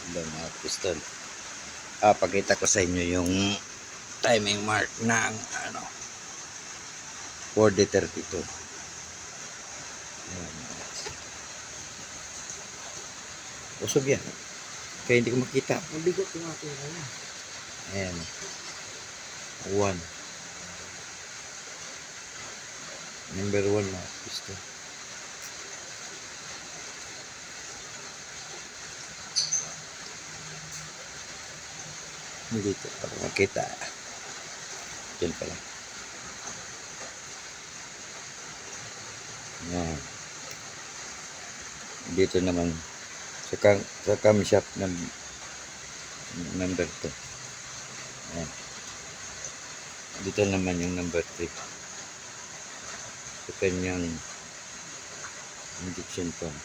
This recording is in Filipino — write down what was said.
Ilang mga piston. Pakita ko sa inyo yung timing mark ng ano, 4D32. Ayan. Usog yan. Kaya hindi ko makita. Mabigot yung ating ano. Ayan. 1. Number 1 mga piston. Dito para makita. Diyan pala. Ayan. Dito naman sa cam shop ng number 2. Ayan. Dito naman yung number 3. Sa kanyang injection pump.